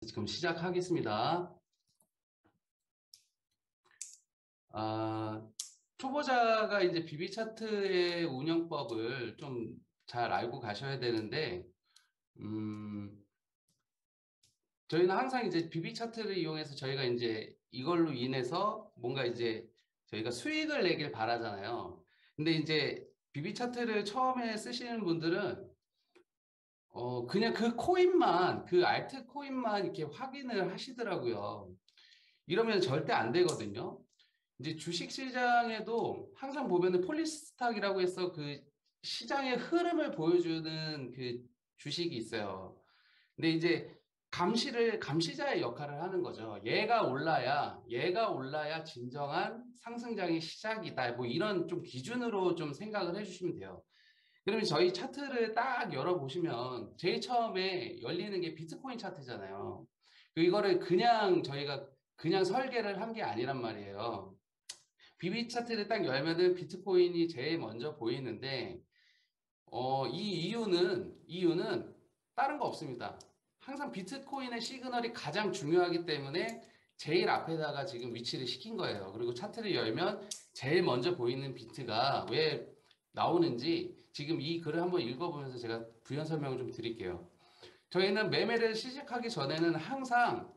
지금 시작하겠습니다. 아, 초보자가 이제 비비 차트의 운영법을 좀 잘 알고 가셔야 되는데, 음, 저희는 항상 이제 비비 차트를 이용해서 저희가 이제 이걸로 인해서 뭔가 이제 저희가 수익을 내길 바라잖아요. 근데 이제 비비 차트를 처음에 쓰시는 분들은 그냥 그 코인만, 그 알트 코인만 이렇게 확인을 하시더라고요. 이러면 절대 안 되거든요. 이제 주식 시장에도 항상 보면은 폴리스탁이라고 해서 그 시장의 흐름을 보여주는 그 주식이 있어요. 근데 이제 감시자의 역할을 하는 거죠. 얘가 올라야 진정한 상승장의 시작이다. 뭐 이런 좀 기준으로 좀 생각을 해주시면 돼요. 그러면 저희 차트를 딱 열어보시면 제일 처음에 열리는 게 비트코인 차트잖아요. 이거를 그냥 저희가 그냥 설계를 한 게 아니란 말이에요. 비비 차트를 딱 열면은 비트코인이 제일 먼저 보이는데, 이 이유는 다른 거 없습니다. 항상 비트코인의 시그널이 가장 중요하기 때문에 제일 앞에다가 지금 위치를 시킨 거예요. 그리고 차트를 열면 제일 먼저 보이는 비트가 왜 나오는지 지금 이 글을 한번 읽어보면서 제가 부연 설명을 좀 드릴게요. 저희는 매매를 시작하기 전에는 항상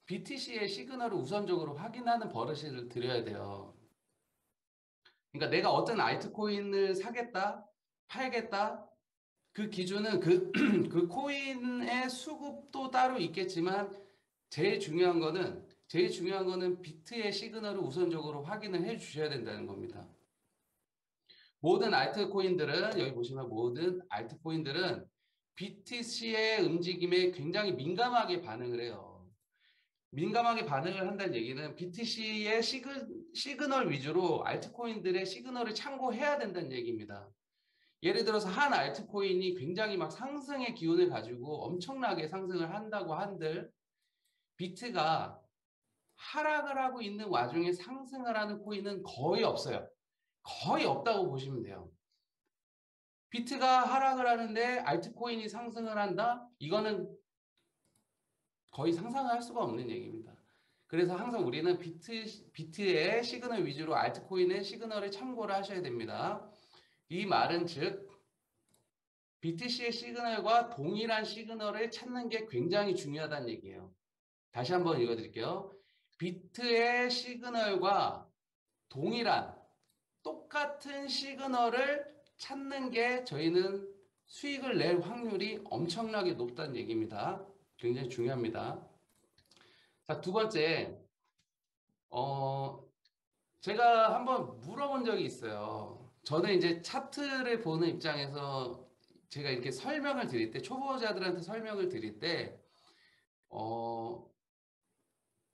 BTC의 시그널을 우선적으로 확인하는 버릇을 들여야 돼요. 그러니까 내가 어떤 알트코인을 사겠다, 팔겠다, 그 기준은 그 코인의 수급도 따로 있겠지만 제일 중요한 거는 비트의 시그널을 우선적으로 확인을 해 주셔야 된다는 겁니다. 모든 알트코인들은 여기 보시면 모든 알트코인들은 BTC의 움직임에 굉장히 민감하게 반응을 해요. 민감하게 반응을 한다는 얘기는 BTC의 시그널 위주로 알트코인들의 시그널을 참고해야 된다는 얘기입니다. 예를 들어서 한 알트코인이 굉장히 막 상승의 기운을 가지고 엄청나게 상승을 한다고 한들 비트가 하락을 하고 있는 와중에 상승을 하는 코인은 거의 없어요. 거의 없다고 보시면 돼요. 비트가 하락을 하는데 알트코인이 상승을 한다? 이거는 거의 상상을 할 수가 없는 얘기입니다. 그래서 항상 우리는 비트의 시그널 위주로 알트코인의 시그널을 참고를 하셔야 됩니다. 이 말은 즉 BTC의 시그널과 동일한 시그널을 찾는 게 굉장히 중요하다는 얘기예요. 다시 한번 읽어드릴게요. 비트의 시그널과 동일한 똑같은 시그널을 찾는 게 저희는 수익을 낼 확률이 엄청나게 높다는 얘기입니다. 굉장히 중요합니다. 자, 두 번째, 어, 제가 한번 물어본 적이 있어요. 저는 이제 차트를 보는 입장에서 제가 이렇게 설명을 드릴 때, 초보자들한테 설명을 드릴 때, 어,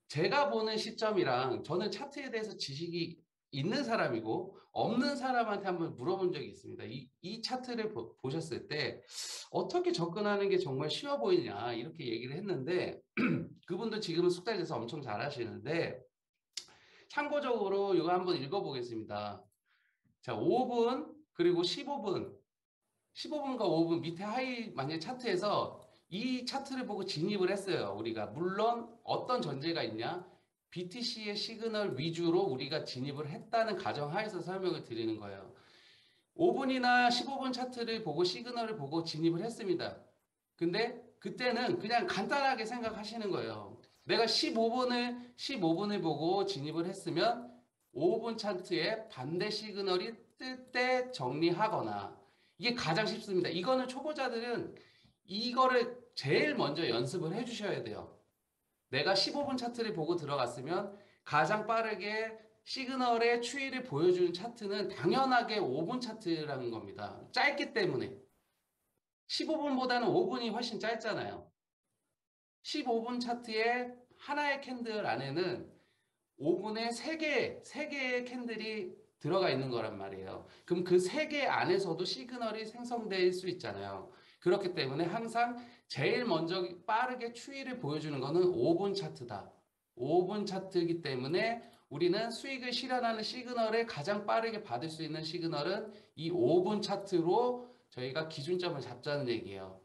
제가 보는 시점이랑 저는 차트에 대해서 지식이 있는 사람이고 없는 사람한테 한번 물어본 적이 있습니다. 이 차트를 보셨을 때 어떻게 접근하는 게 정말 쉬워 보이냐 이렇게 얘기를 했는데 그분도 지금은 숙달돼서 엄청 잘하시는데 참고적으로 이거 한번 읽어보겠습니다. 자, 5분 그리고 15분, 15분과 5분 밑에 하이 만약 차트에서 이 차트를 보고 진입을 했어요. 우리가 물론 어떤 전제가 있냐? BTC의 시그널 위주로 우리가 진입을 했다는 가정하에서 설명을 드리는 거예요. 5분이나 15분 차트를 보고 시그널을 보고 진입을 했습니다. 근데 그때는 그냥 간단하게 생각하시는 거예요. 내가 15분을 보고 진입을 했으면 5분 차트에 반대 시그널이 뜰 때 정리하거나 이게 가장 쉽습니다. 이거는 초보자들은 이거를 제일 먼저 연습을 해 주셔야 돼요. 내가 15분 차트를 보고 들어갔으면 가장 빠르게 시그널의 추이를 보여주는 차트는 당연하게 5분 차트라는 겁니다. 짧기 때문에. 15분보다는 5분이 훨씬 짧잖아요. 15분 차트의 하나의 캔들 안에는 5분에 3개의 캔들이 들어가 있는 거란 말이에요. 그럼 그 3개 안에서도 시그널이 생성될 수 있잖아요. 그렇기 때문에 항상 제일 먼저 빠르게 추이를 보여주는 거는 5분 차트다. 5분 차트이기 때문에 우리는 수익을 실현하는 시그널을 가장 빠르게 받을 수 있는 시그널은 이 5분 차트로 저희가 기준점을 잡자는 얘기예요.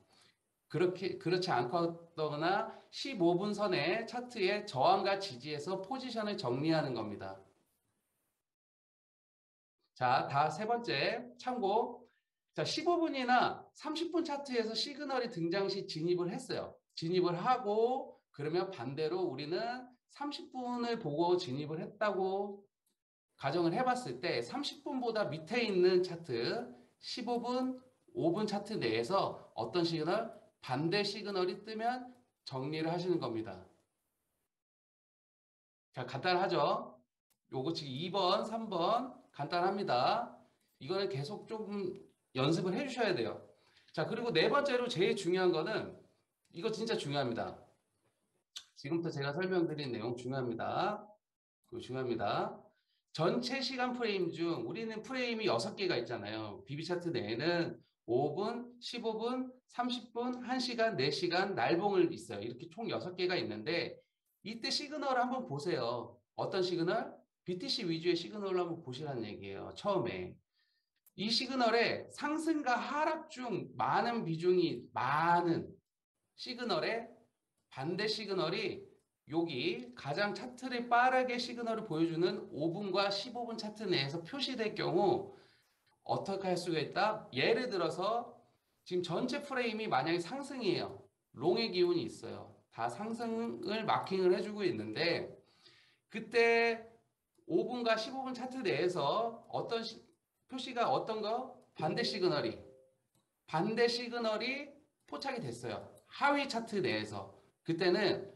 그렇지 않거나 15분 선의 차트의 저항과 지지에서 포지션을 정리하는 겁니다. 자, 다 세 번째 참고. 자, 15분이나 30분 차트에서 시그널이 등장 시 진입을 했어요. 진입을 하고 그러면 반대로 우리는 30분을 보고 진입을 했다고 가정을 해봤을 때 30분보다 밑에 있는 차트 15분, 5분 차트 내에서 어떤 시그널? 반대 시그널이 뜨면 정리를 하시는 겁니다. 자, 간단하죠? 요거 지금 2번, 3번 간단합니다. 이거는 계속 조금 연습을 해주셔야 돼요. 자, 그리고 네 번째로 제일 중요한 거는 이거 진짜 중요합니다. 지금부터 제가 설명드린 내용 중요합니다. 그거 중요합니다. 전체 시간 프레임 중 우리는 프레임이 6개가 있잖아요. BB 차트 내에는 5분, 15분, 30분, 1시간, 4시간, 날봉을 있어요. 이렇게 총 6개가 있는데 이때 시그널을 한번 보세요. 어떤 시그널? BTC 위주의 시그널을 한번 보시라는 얘기예요. 처음에. 이 시그널에 상승과 하락 중 많은 비중이 많은 시그널에 반대 시그널이 여기 가장 차트를 빠르게 시그널을 보여주는 5분과 15분 차트 내에서 표시될 경우 어떻게 할 수가 있다? 예를 들어서 지금 전체 프레임이 만약에 상승이에요. 롱의 기운이 있어요. 다 상승을 마킹을 해주고 있는데 그때 5분과 15분 차트 내에서 어떤 표시가 어떤 거? 반대 시그널이 포착이 됐어요. 하위 차트 내에서. 그때는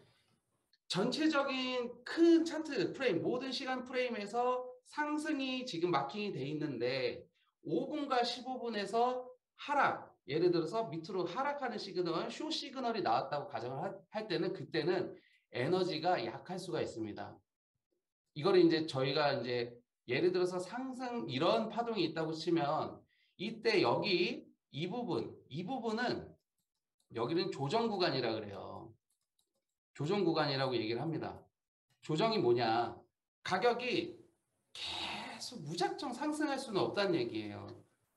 전체적인 큰 차트 프레임, 모든 시간 프레임에서 상승이 지금 마킹이 돼 있는데 5분과 15분에서 하락, 예를 들어서 밑으로 하락하는 시그널, 쇼 시그널이 나왔다고 가정을 할 때는 그때는 에너지가 약할 수가 있습니다. 이거를 이제 저희가 이제 예를 들어서 상승 이런 파동이 있다고 치면 이때 여기 이 부분은 여기는 조정 구간이라 그래요. 조정 구간이라고 얘기를 합니다. 조정이 뭐냐? 가격이 계속 무작정 상승할 수는 없다는 얘기예요.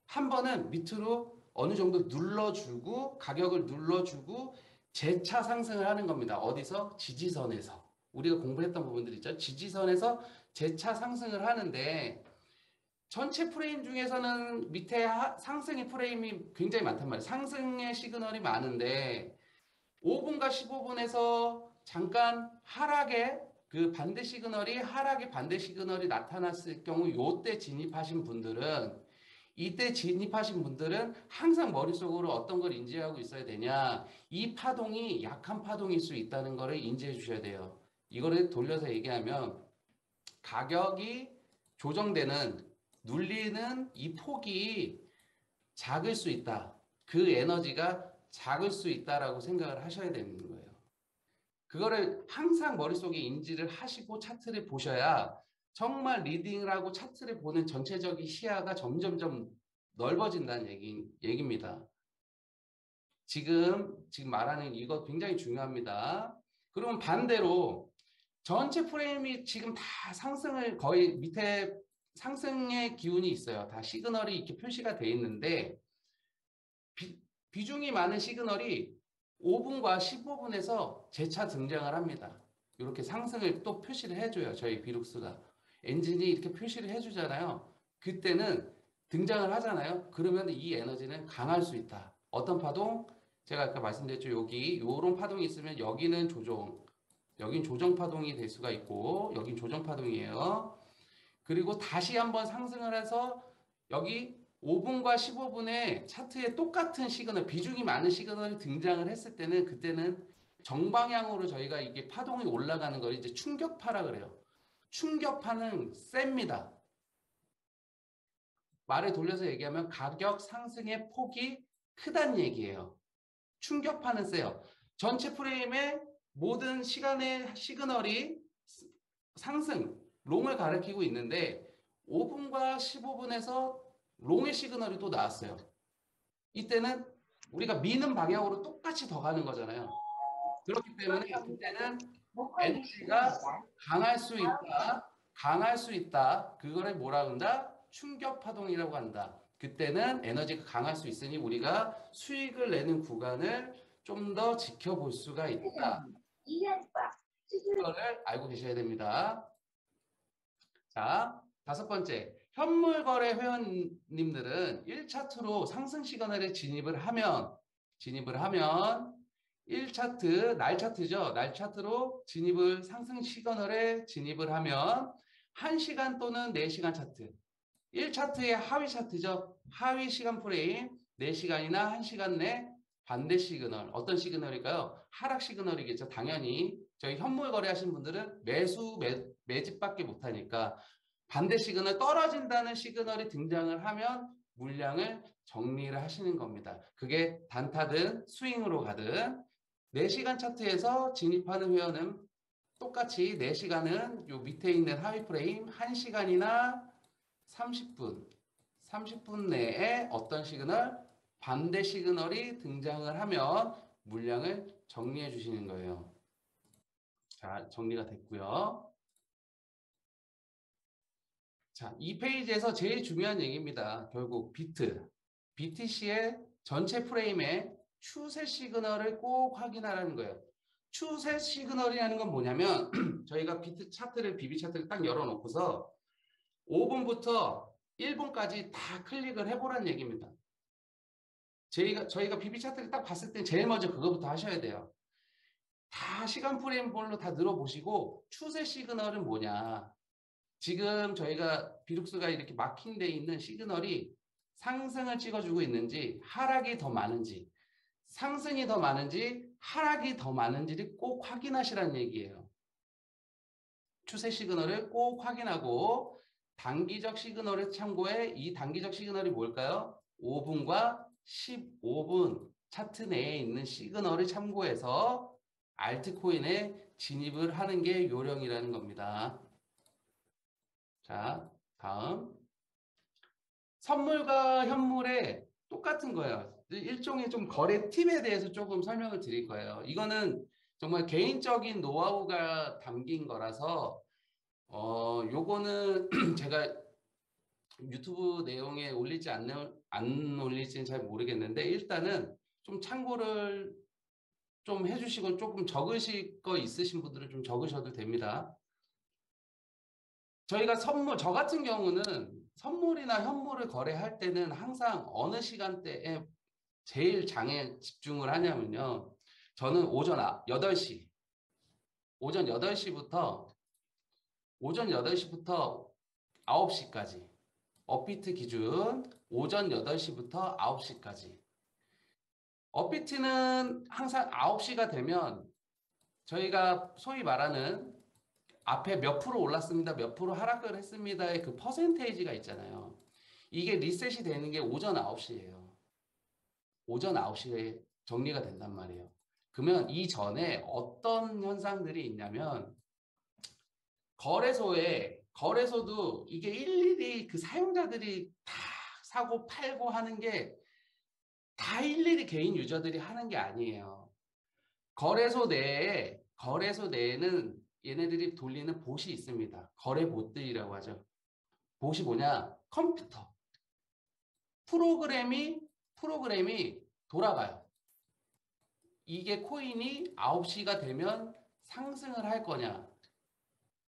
한 번은 밑으로 어느 정도 눌러주고 가격을 눌러주고 재차 상승을 하는 겁니다. 어디서? 지지선에서. 우리가 공부했던 부분들 있죠. 지지선에서 재차 상승을 하는데 전체 프레임 중에서는 밑에 상승의 프레임이 굉장히 많단 말이에요. 상승의 시그널이 많은데 5분과 15분에서 잠깐 하락의 그 반대 시그널이 하락의 반대 시그널이 나타났을 경우 요때 진입하신 분들은 이때 진입하신 분들은 항상 머릿속으로 어떤 걸 인지하고 있어야 되냐. 이 파동이 약한 파동일 수 있다는 것을 인지해 주셔야 돼요. 이거를 돌려서 얘기하면 가격이 조정되는 눌리는 이 폭이 작을 수 있다. 그 에너지가 작을 수 있다라고 생각을 하셔야 되는 거예요. 그거를 항상 머릿속에 인지를 하시고 차트를 보셔야 정말 리딩을 하고 차트를 보는 전체적인 시야가 점점점 넓어진다는 얘기입니다. 지금 말하는 이거 굉장히 중요합니다. 그러면 반대로 전체 프레임이 지금 다 상승을 거의 밑에 상승의 기운이 있어요. 다 시그널이 이렇게 표시가 돼 있는데 비중이 많은 시그널이 5분과 15분에서 재차 등장을 합니다. 이렇게 상승을 또 표시를 해줘요. 저희 비룩스가. 엔진이 이렇게 표시를 해주잖아요. 그때는 등장을 하잖아요. 그러면 이 에너지는 강할 수 있다. 어떤 파동? 제가 아까 말씀드렸죠. 여기 요런 파동이 있으면 여기는 여긴 조정 파동이 될 수가 있고 여긴 조정 파동이에요. 그리고 다시 한번 상승을 해서 여기 5분과 15분에 차트에 똑같은 시그널, 비중이 많은 시그널이 등장을 했을 때는 그때는 정방향으로 저희가 이게 파동이 올라가는 걸 이제 충격파라 그래요. 충격파는 셉니다. 말을 돌려서 얘기하면 가격 상승의 폭이 크다는 얘기예요. 충격파는 세요. 전체 프레임의 모든 시간의 시그널이 상승, 롱을 가리키고 있는데 5분과 15분에서 롱의 시그널이 또 나왔어요. 이때는 우리가 미는 방향으로 똑같이 더 가는 거잖아요. 그렇기 때문에 그때는 에너지가 강할 수 있다. 그거를 뭐라 한다? 충격 파동이라고 한다. 그때는 에너지가 강할 수 있으니 우리가 수익을 내는 구간을 좀 더 지켜볼 수가 있다. 이거를 알고 계셔야 됩니다. 자, 다섯 번째. 현물거래 회원님들은 1차트로 상승 시그널에 진입을 하면 1차트, 날 차트죠. 날 차트로 상승 시그널에 진입을 하면 1시간 또는 4시간 차트. 1차트의 하위 차트죠. 하위 시간 프레임 4시간이나 1시간 내 반대 시그널. 어떤 시그널일까요? 하락 시그널이겠죠. 당연히 저희 현물 거래하시는 분들은 매집밖에 못하니까 반대 시그널 떨어진다는 시그널이 등장을 하면 물량을 정리를 하시는 겁니다. 그게 단타든 스윙으로 가든 4시간 차트에서 진입하는 회원은 똑같이 4시간은 요 밑에 있는 하위 프레임 1시간이나 30분 내에 어떤 시그널? 반대 시그널이 등장을 하면 물량을 정리해 주시는 거예요. 자, 정리가 됐고요. 자, 이 페이지에서 제일 중요한 얘기입니다. 결국 BTC의 전체 프레임의 추세 시그널을 꼭 확인하라는 거예요. 추세 시그널이라는 건 뭐냐면 저희가 비비 차트를 딱 열어놓고서 5분부터 1분까지 다 클릭을 해보라는 얘기입니다. 저희가 비비 차트를 딱 봤을 때 제일 먼저 그거부터 하셔야 돼요. 다 시간 프레임별로 다 늘어보시고 추세 시그널은 뭐냐. 지금 저희가 비룩스가 이렇게 마킹되어 있는 시그널이 상승을 찍어주고 있는지 하락이 더 많은지 상승이 더 많은지 하락이 더 많은지를 꼭 확인하시라는 얘기예요. 추세 시그널을 꼭 확인하고 단기적 시그널을 참고해. 이 단기적 시그널이 뭘까요? 5분과 15분 차트 내에 있는 시그널을 참고해서 알트코인에 진입을 하는 게 요령이라는 겁니다. 자, 다음. 선물과 현물에 똑같은 거예요. 일종의 좀 거래 팁에 대해서 조금 설명을 드릴 거예요. 이거는 정말 개인적인 노하우가 담긴 거라서 요거는 제가 유튜브 내용에 안 올릴지는 잘 모르겠는데 일단은 좀 참고를 좀 해주시고 조금 적으실 거 있으신 분들은 좀 적으셔도 됩니다. 저희가 저 같은 경우는 선물이나 현물을 거래할 때는 항상 어느 시간대에 제일 장에 집중을 하냐면요. 저는 오전 8시, 오전 8시부터 9시까지 업비트 기준 오전 8시부터 9시까지 업비트는 항상 9시가 되면 저희가 소위 말하는 앞에 몇 프로 올랐습니다. 몇 프로 하락을 했습니다의 그 퍼센테이지가 있잖아요. 이게 리셋이 되는 게 오전 9시예요. 오전 9시에 정리가 된단 말이에요. 그러면 이전에 어떤 현상들이 있냐면 거래소도 이게 일일이 그 사용자들이 다 사고 팔고 하는 게 다 일일이 개인 유저들이 하는 게 아니에요. 거래소 내에는 얘네들이 돌리는 봇이 있습니다. 거래봇들이라고 하죠. 봇이 뭐냐? 컴퓨터. 프로그램이 돌아가요. 이게 코인이 9시가 되면 상승을 할 거냐?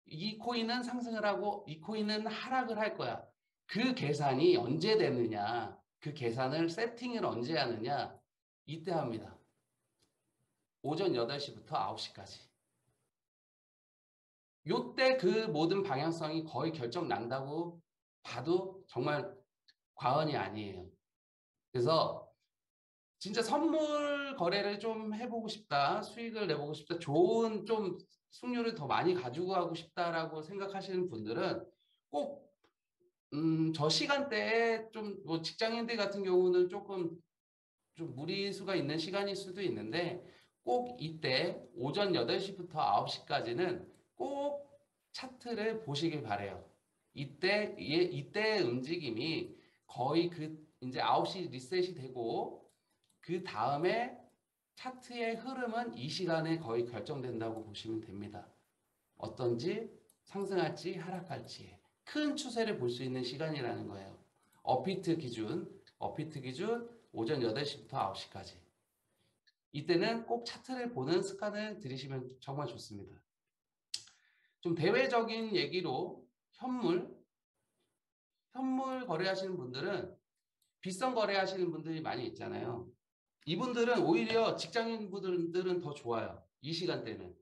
이 코인은 상승을 하고 이 코인은 하락을 할 거야. 그 계산이 언제 되느냐? 그 계산을 세팅을 언제 하느냐? 이때 합니다. 오전 8시부터 9시까지. 요때 그 모든 방향성이 거의 결정 난다고 봐도 정말 과언이 아니에요. 그래서 진짜 선물 거래를 좀 해보고 싶다. 수익을 내보고 싶다. 좋은 좀 승률을 더 많이 가지고 가고 싶다라고 생각하시는 분들은 꼭 저 시간대에 좀 뭐 직장인들 같은 경우는 조금 좀 무리수가 있는 시간일 수도 있는데 꼭 이때 오전 8시부터 9시까지는 꼭 차트를 보시길 바래요. 이때 움직임이 거의 이제 9시 리셋이 되고 그 다음에 차트의 흐름은 이 시간에 거의 결정된다고 보시면 됩니다. 어떤지 상승할지 하락할지 큰 추세를 볼 수 있는 시간이라는 거예요. 업비트 기준 오전 8시부터 9시까지. 이때는 꼭 차트를 보는 습관을 들이시면 정말 좋습니다. 좀 대외적인 얘기로 현물 거래하시는 분들은 빗썸 거래하시는 분들이 많이 있잖아요. 이분들은 오히려 직장인분들은 더 좋아요. 이 시간대는.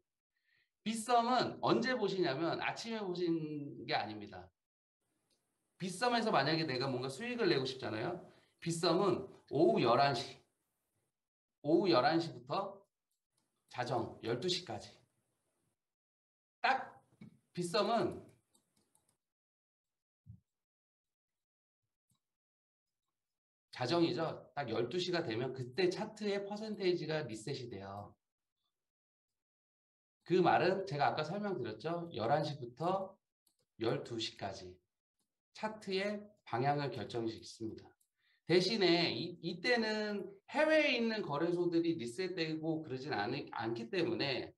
빗썸은 언제 보시냐면 아침에 보시는 게 아닙니다. 빗썸에서 만약에 내가 뭔가 수익을 내고 싶잖아요. 빗썸은 오후 11시. 오후 11시부터 자정 12시까지. 딱 빗썸은 자정이죠. 딱 12시가 되면 그때 차트의 퍼센테이지가 리셋이 돼요. 그 말은 제가 아까 설명드렸죠. 11시부터 12시까지 차트의 방향을 결정짓습니다. 대신에 이때는 해외에 있는 거래소들이 리셋되고 그러진 않기 때문에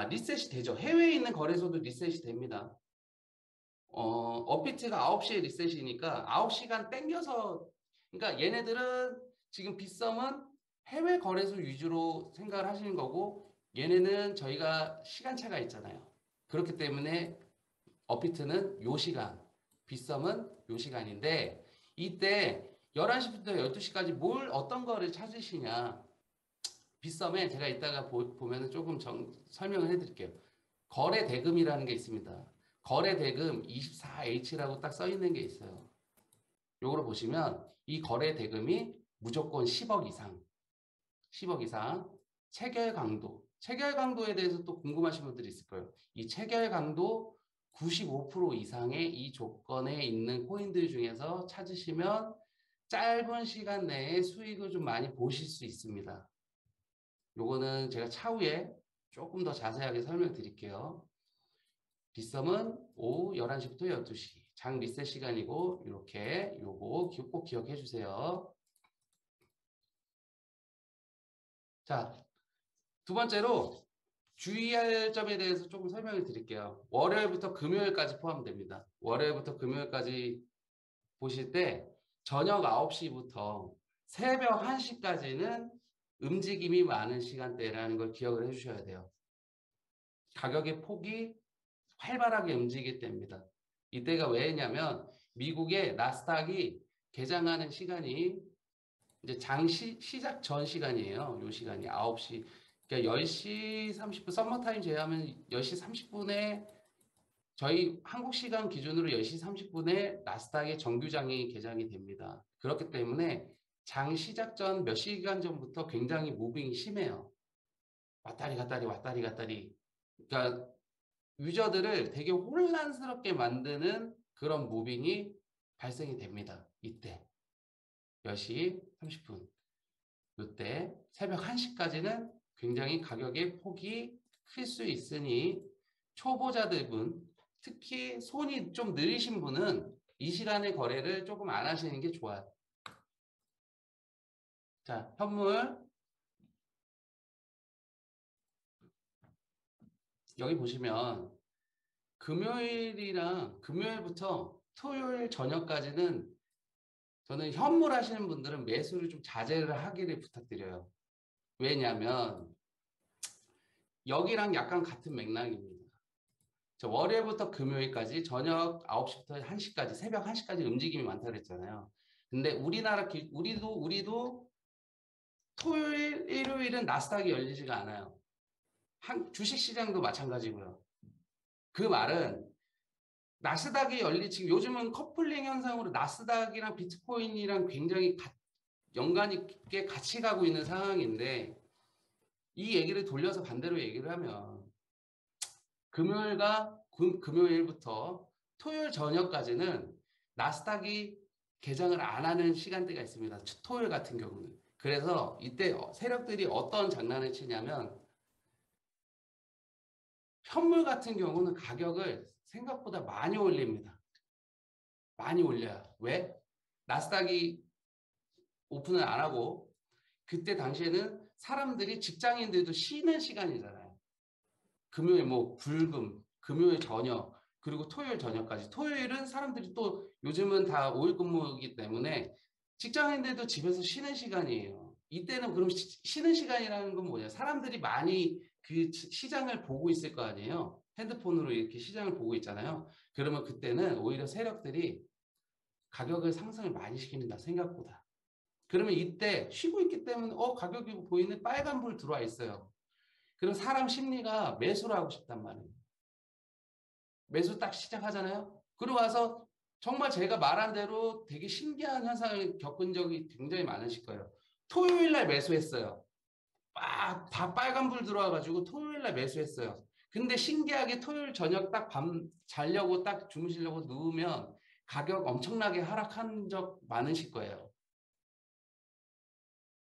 리셋이 되죠. 해외에 있는 거래소도 리셋이 됩니다. 업비트가 9시에 리셋이니까 9시간 땡겨서 그러니까 얘네들은 지금 빗썸은 해외 거래소 위주로 생각을 하시는 거고 얘네는 저희가 시간차가 있잖아요. 그렇기 때문에 업비트는 요 시간, 빗썸은 요 시간인데 이때 11시부터 12시까지 어떤 거를 찾으시냐. 빗썸에 제가 이따가 보면 조금 설명을 해드릴게요. 거래 대금이라는 게 있습니다. 거래 대금 24H라고 딱 써 있는 게 있어요. 요거를 보시면 이 거래 대금이 무조건 10억 이상, 10억 이상, 체결 강도에 대해서 또 궁금하신 분들이 있을 거예요. 이 체결 강도 95% 이상의 이 조건에 있는 코인들 중에서 찾으시면 짧은 시간 내에 수익을 좀 많이 보실 수 있습니다. 요거는 제가 차후에 조금 더 자세하게 설명드릴게요. 빗썸은 오후 11시부터 12시 장 리셋 시간이고 이렇게 요거 꼭 기억해 주세요. 자, 두 번째로 주의할 점에 대해서 조금 설명을 드릴게요. 월요일부터 금요일까지 포함됩니다. 월요일부터 금요일까지 보실 때 저녁 9시부터 새벽 1시까지는 움직임이 많은 시간대라는 걸 기억을 해주셔야 돼요. 가격의 폭이 활발하게 움직일 때입니다. 이때가 왜냐면 미국의 나스닥이 개장하는 시간이 이제 시작 전 시간이에요. 요 시간이 9시. 그러니까 10시 30분 서머타임 제외하면 10시 30분에 저희 한국 시간 기준으로 10시 30분에 나스닥의 정규장이 개장이 됩니다. 그렇기 때문에 장 시작 전 몇 시간 전부터 굉장히 무빙이 심해요. 왔다리 갔다리 왔다리 갔다리. 그러니까 유저들을 되게 혼란스럽게 만드는 그런 무빙이 발생이 됩니다. 이때 10시 30분 이때 새벽 1시까지는 굉장히 가격의 폭이 클 수 있으니 초보자들분 특히 손이 좀 느리신 분은 이 시간에 거래를 조금 안 하시는 게 좋아요. 자, 현물 여기 보시면 금요일부터 토요일 저녁까지는 저는 현물 하시는 분들은 매수를 좀 자제를 하기를 부탁드려요. 왜냐하면 여기랑 약간 같은 맥락입니다. 월요일부터 금요일까지 저녁 9시부터 1시까지 새벽 1시까지 움직임이 많다고 그랬잖아요. 근데 우리도 토요일, 일요일은 나스닥이 열리지가 않아요. 주식시장도 마찬가지고요. 그 말은 나스닥이 지금 요즘은 커플링 현상으로 나스닥이랑 비트코인이랑 굉장히 연관이 있게 같이 가고 있는 상황인데 이 얘기를 돌려서 반대로 얘기를 하면 금요일부터 토요일 저녁까지는 나스닥이 개장을 안 하는 시간대가 있습니다. 토요일 같은 경우는. 그래서 이때 세력들이 어떤 장난을 치냐면 현물 같은 경우는 가격을 생각보다 많이 올립니다. 많이 올려요. 왜? 나스닥이 오픈을 안 하고 그때 당시에는 사람들이 직장인들도 쉬는 시간이잖아요. 금요일 금요일 저녁 그리고 토요일 저녁까지. 토요일은 사람들이 또 요즘은 다 5일 근무이기 때문에 직장인들도 집에서 쉬는 시간이에요. 이때는 그럼 쉬는 시간이라는 건 뭐냐? 사람들이 많이 그 시장을 보고 있을 거 아니에요. 핸드폰으로 이렇게 시장을 보고 있잖아요. 그러면 그때는 오히려 세력들이 가격을 상승을 많이 시킨다, 생각보다. 그러면 이때 쉬고 있기 때문에 가격이 보이는 빨간불 들어와 있어요. 그럼 사람 심리가 매수를 하고 싶단 말이에요. 매수 딱 시작하잖아요. 그러고 와서 정말 제가 말한 대로 되게 신기한 현상을 겪은 적이 굉장히 많으실 거예요. 토요일 날 매수했어요. 빨간불 들어와가지고 토요일 날 매수했어요. 근데 신기하게 토요일 저녁 딱 밤 자려고 딱 주무시려고 누우면 가격 엄청나게 하락한 적 많으실 거예요.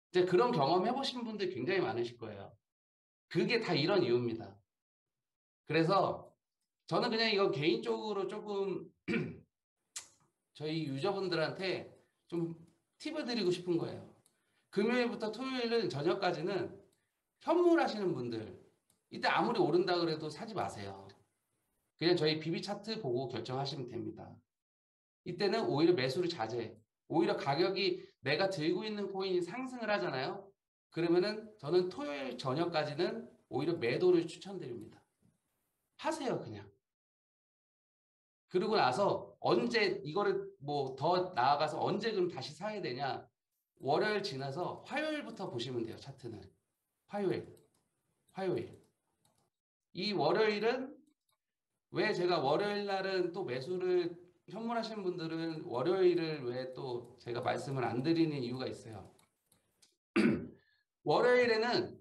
이제 그런 경험 해보신 분들 굉장히 많으실 거예요. 그게 다 이런 이유입니다. 그래서 저는 그냥 이거 개인적으로 조금 저희 유저분들한테 좀 팁을 드리고 싶은 거예요. 금요일부터 토요일은 저녁까지는 현물하시는 분들 이때 아무리 오른다 그래도 사지 마세요. 그냥 저희 비비 차트 보고 결정하시면 됩니다. 이때는 오히려 매수를 자제해. 오히려 가격이 내가 들고 있는 코인이 상승을 하잖아요. 그러면은 저는 토요일 저녁까지는 오히려 매도를 추천드립니다. 하세요, 그냥. 그러고 나서 언제 이거를 뭐 더 나아가서 언제 그럼 다시 사야 되냐? 월요일 지나서 화요일부터 보시면 돼요, 차트는. 화요일. 이 월요일은 왜 제가 월요일 날은 또 매수를 현물하시는 분들은 월요일을 왜 또 제가 말씀을 안 드리는 이유가 있어요. 월요일에는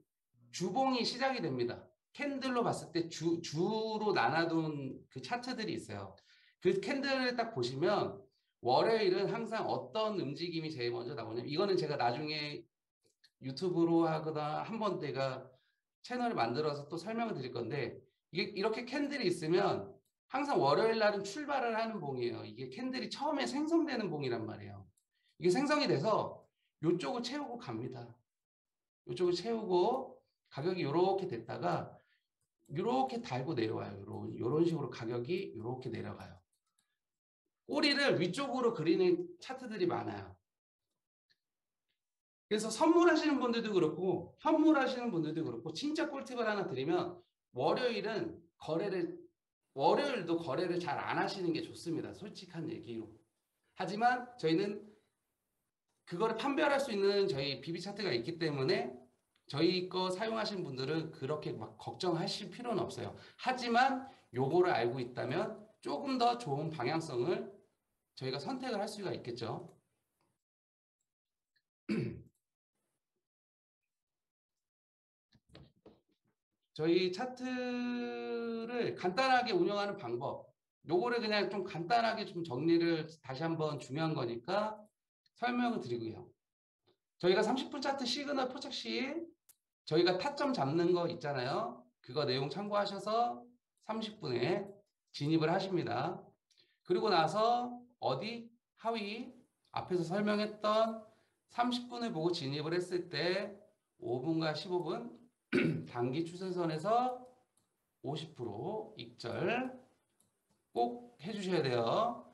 주봉이 시작이 됩니다. 캔들로 봤을 때 주로 나눠둔 그 차트들이 있어요. 그 캔들을 딱 보시면 월요일은 항상 어떤 움직임이 제일 먼저 나오냐면 이거는 제가 나중에 유튜브로 하거나 한번 내가 채널을 만들어서 또 설명을 드릴 건데 이게 이렇게 캔들이 있으면 항상 월요일 날은 출발을 하는 봉이에요. 이게 캔들이 처음에 생성되는 봉이란 말이에요. 이게 생성이 돼서 이쪽을 채우고 갑니다. 이쪽을 채우고 가격이 이렇게 됐다가 이렇게 달고 내려와요. 이런 식으로 가격이 이렇게 내려가요. 꼬리를 위쪽으로 그리는 차트들이 많아요. 그래서 선물하시는 분들도 그렇고 현물하시는 분들도 그렇고 진짜 꿀팁을 하나 드리면 월요일도 거래를 잘 안 하시는 게 좋습니다. 솔직한 얘기로. 하지만 저희는 그거를 판별할 수 있는 저희 비비 차트가 있기 때문에 저희 거 사용하시는 분들은 그렇게 막 걱정하실 필요는 없어요. 하지만 요거를 알고 있다면 조금 더 좋은 방향성을 저희가 선택을 할 수가 있겠죠. 저희 차트를 간단하게 운영하는 방법, 요거를 그냥 좀 간단하게 좀 정리를 다시 한번 중요한 거니까 설명을 드리고요. 저희가 30분 차트 시그널 포착 시 저희가 타점 잡는 거 있잖아요. 그거 내용 참고하셔서 30분에 진입을 하십니다. 그리고 나서 어디? 하위 앞에서 설명했던 30분을 보고 진입을 했을 때 5분과 15분 단기 추세선에서 50% 익절 꼭 해주셔야 돼요.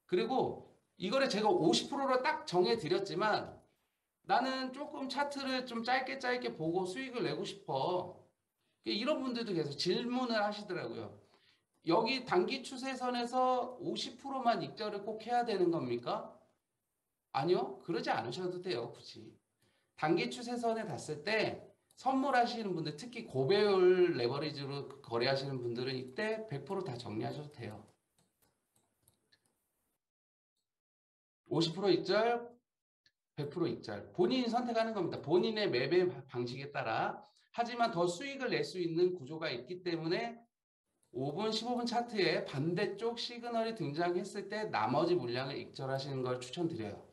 그리고 이거를 제가 50%로 딱 정해드렸지만 나는 조금 차트를 좀 짧게 보고 수익을 내고 싶어. 이런 분들도 계속 질문을 하시더라고요. 여기 단기 추세선에서 50%만 익절을 꼭 해야 되는 겁니까? 아니요. 그러지 않으셔도 돼요. 굳이. 단기 추세선에 닿았을 때 선물하시는 분들, 특히 고배율 레버리지로 거래하시는 분들은 이때 100% 다 정리하셔도 돼요. 50% 익절, 100% 익절. 본인이 선택하는 겁니다. 본인의 매매 방식에 따라. 하지만 더 수익을 낼 수 있는 구조가 있기 때문에 5분, 15분 차트에 반대쪽 시그널이 등장했을 때 나머지 물량을 익절하시는 걸 추천드려요.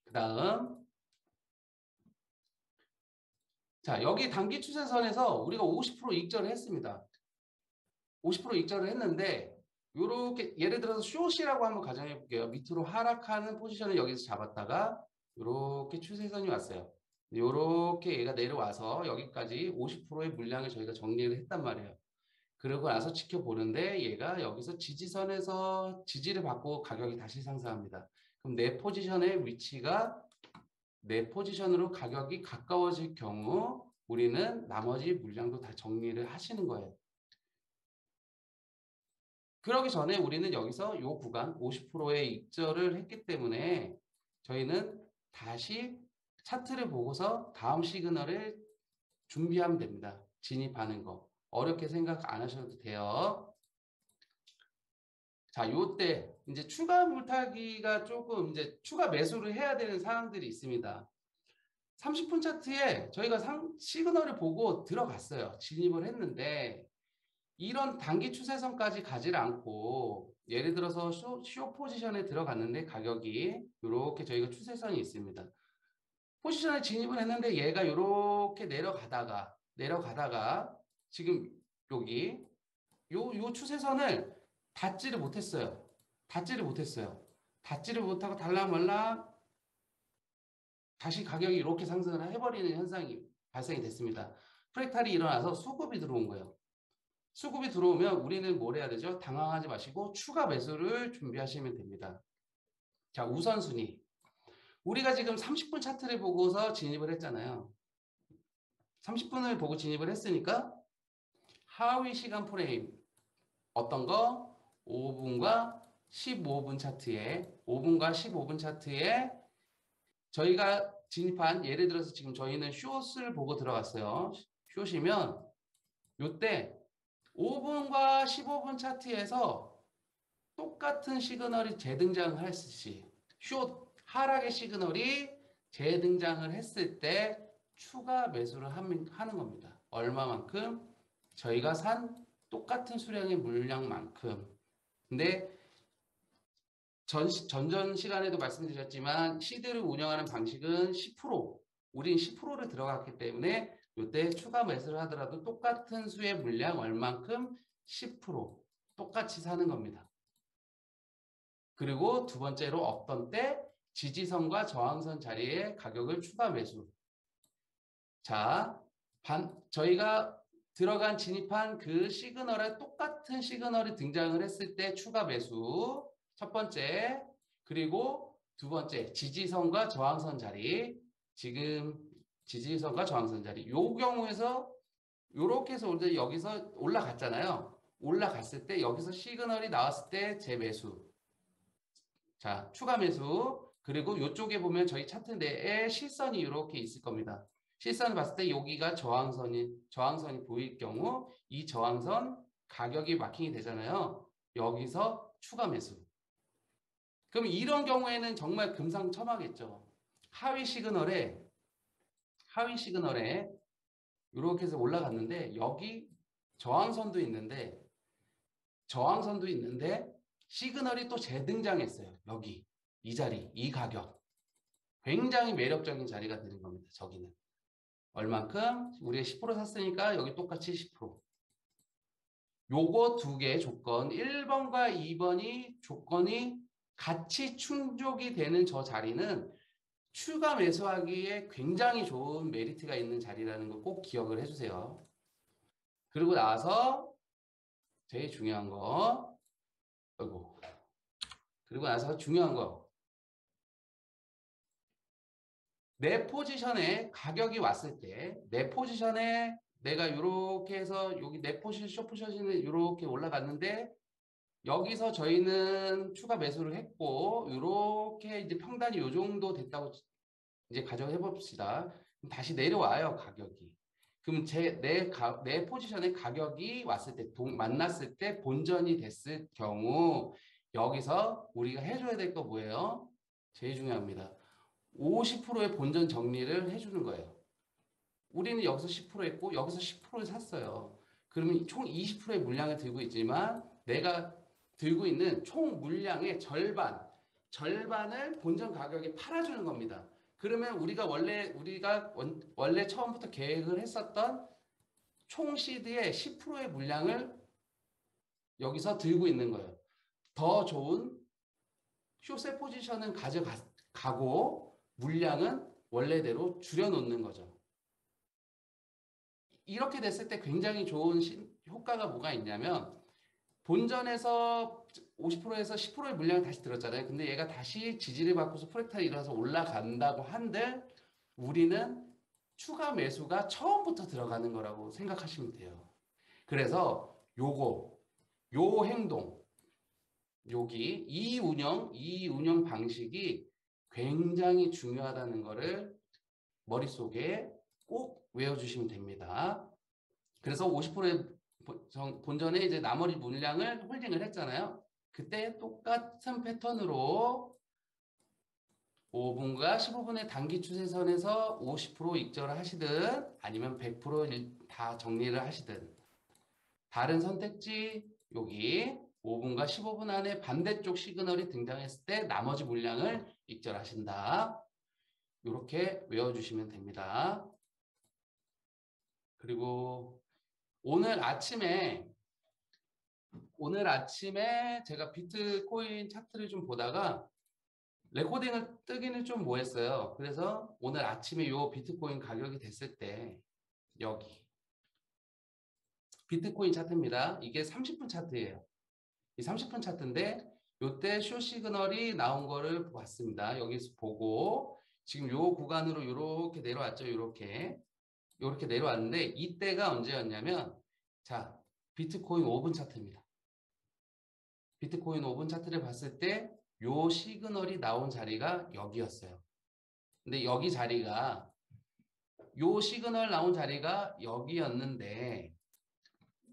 그 다음 자, 여기 단기 추세선에서 우리가 50% 익절을 했습니다. 50% 익절을 했는데 요렇게 예를 들어서 숏이라고 한번 가정해 볼게요. 밑으로 하락하는 포지션을 여기서 잡았다가 요렇게 추세선이 왔어요. 요렇게 얘가 내려와서 여기까지 50%의 물량을 저희가 정리를 했단 말이에요. 그러고 나서 지켜보는데 얘가 여기서 지지선에서 지지를 받고 가격이 다시 상승합니다. 그럼 내 포지션의 위치가 내 포지션으로 가격이 가까워질 경우 우리는 나머지 물량도 다 정리를 하시는 거예요. 그러기 전에 우리는 여기서 이 구간 50%의 익절을 했기 때문에 저희는 다시 차트를 보고서 다음 시그널을 준비하면 됩니다. 진입하는 거. 어렵게 생각 안 하셔도 돼요. 자, 요때 이제 추가 물타기가 조금 이제 추가 매수를 해야 되는 상황들이 있습니다. 30분 차트에 저희가 시그널을 보고 들어갔어요. 진입을 했는데 이런 단기 추세선까지 가지를 않고 예를 들어서 쇼 포지션에 들어갔는데 가격이 이렇게 저희가 추세선이 있습니다. 포지션에 진입을 했는데 얘가 이렇게 내려가다가 지금 여기 요 추세선을 닿지를 못했어요. 닿지를 못하고 달랑말랑 다시 가격이 이렇게 상승을 해버리는 현상이 발생이 됐습니다. 프랙탈이 일어나서 수급이 들어온 거예요. 수급이 들어오면 우리는 뭘 해야 되죠? 당황하지 마시고 추가 매수를 준비하시면 됩니다. 자, 우선순위. 우리가 지금 30분 차트를 보고서 진입을 했잖아요. 30분을 보고 진입을 했으니까 하위 시간 프레임 어떤 거? 5분과 15분 차트에 저희가 진입한 예를 들어서 지금 저희는 숏을 보고 들어갔어요. 숏이면 요때 5분과 15분 차트에서 똑같은 시그널이 재등장할 시, 숏 하락의 시그널이 재등장을 했을 때 추가 매수를 하는 겁니다. 얼마만큼? 저희가 산 똑같은 수량의 물량만큼. 근데 전전 시간에도 말씀드렸지만 시드를 운영하는 방식은 10%, 우린 10%를 들어갔기 때문에 이때 추가 매수를 하더라도 똑같은 수의 물량 얼만큼 10% 똑같이 사는 겁니다. 그리고 두 번째로 어떤 때 지지선과 저항선 자리에 가격을 추가 매수. 자, 저희가 진입한 그 시그널에 똑같은 시그널이 등장을 했을 때 추가 매수. 첫 번째, 그리고 두 번째, 지지선과 저항선 자리. 지금 지지선과 저항선 자리. 요 경우에서 요렇게 해서 여기서 올라갔잖아요. 올라갔을 때 여기서 시그널이 나왔을 때 재매수. 자, 추가 매수. 그리고 이쪽에 보면 저희 차트 내에 실선이 이렇게 있을 겁니다. 실선을 봤을 때 여기가 저항선이 보일 경우 이 저항선 가격이 마킹이 되잖아요. 여기서 추가 매수. 그럼 이런 경우에는 정말 금상첨화겠죠. 하위 시그널에 이렇게 해서 올라갔는데 여기 저항선도 있는데 시그널이 또 재등장했어요. 여기 이 자리, 이 가격. 굉장히 매력적인 자리가 되는 겁니다. 저기는. 얼만큼? 우리가 10% 샀으니까 여기 똑같이 10%. 요거 두 개의 조건, 1번과 2번이 조건이 같이 충족이 되는 저 자리는 추가 매수하기에 굉장히 좋은 메리트가 있는 자리라는 걸 꼭 기억을 해주세요. 그리고 나서 제일 중요한 거, 그리고 나서 중요한 거, 내 포지션에 가격이 왔을 때 내 포지션에 내가 이렇게 해서 여기 내 포지션에 이렇게 올라갔는데 여기서 저희는 추가 매수를 했고 이렇게 이제 평단이 이 정도 됐다고 이제 가정해 봅시다. 다시 내려와요, 가격이. 그럼 내 포지션에 가격이 왔을 때 만났을 때 본전이 됐을 경우 여기서 우리가 해줘야 될 거 뭐예요? 제일 중요합니다. 50%의 본전 정리를 해주는 거예요. 우리는 여기서 10% 했고 여기서 10%를 샀어요. 그러면 총 20%의 물량을 들고 있지만 내가 들고 있는 총 물량의 절반을 본전 가격에 팔아주는 겁니다. 그러면 우리가 원래 처음부터 계획을 했었던 총 시드의 10%의 물량을 여기서 들고 있는 거예요. 더 좋은 숏의 포지션은 가져가고 물량은 원래대로 줄여놓는 거죠. 이렇게 됐을 때 굉장히 좋은 효과가 뭐가 있냐면 본전에서 50%에서 10%의 물량을 다시 들었잖아요. 근데 얘가 다시 지지를 받고서 프랙탈이 일어나서 올라간다고 한들 우리는 추가 매수가 처음부터 들어가는 거라고 생각하시면 돼요. 그래서 요 행동, 이 운영 방식이 굉장히 중요하다는 거를 머릿속에 꼭 외워주시면 됩니다. 그래서 50%의 본전에 이제 나머지 물량을 홀딩을 했잖아요. 그때 똑같은 패턴으로 5분과 15분의 단기 추세선에서 50% 익절을 하시든 아니면 100%다 정리를 하시든 다른 선택지 여기 5분과 15분 안에 반대쪽 시그널이 등장했을 때 나머지 물량을 익절하신다. 이렇게 외워주시면 됩니다. 그리고 오늘 아침에 제가 비트코인 차트를 좀 보다가 레코딩을 뜨기는 좀 뭐했어요. 그래서 오늘 아침에 요 비트코인 가격이 됐을 때 여기 비트코인 차트입니다. 이게 30분 차트예요. 이 30분 차트인데 요때 쇼 시그널이 나온 거를 봤습니다. 여기서 보고 지금 요 구간으로 이렇게 내려왔죠. 이렇게 내려왔는데 이때가 언제였냐면 자 비트코인 5분 차트입니다. 비트코인 5분 차트를 봤을 때 요 시그널이 나온 자리가 여기였어요. 근데 여기 자리가 요 시그널 나온 자리가 여기였는데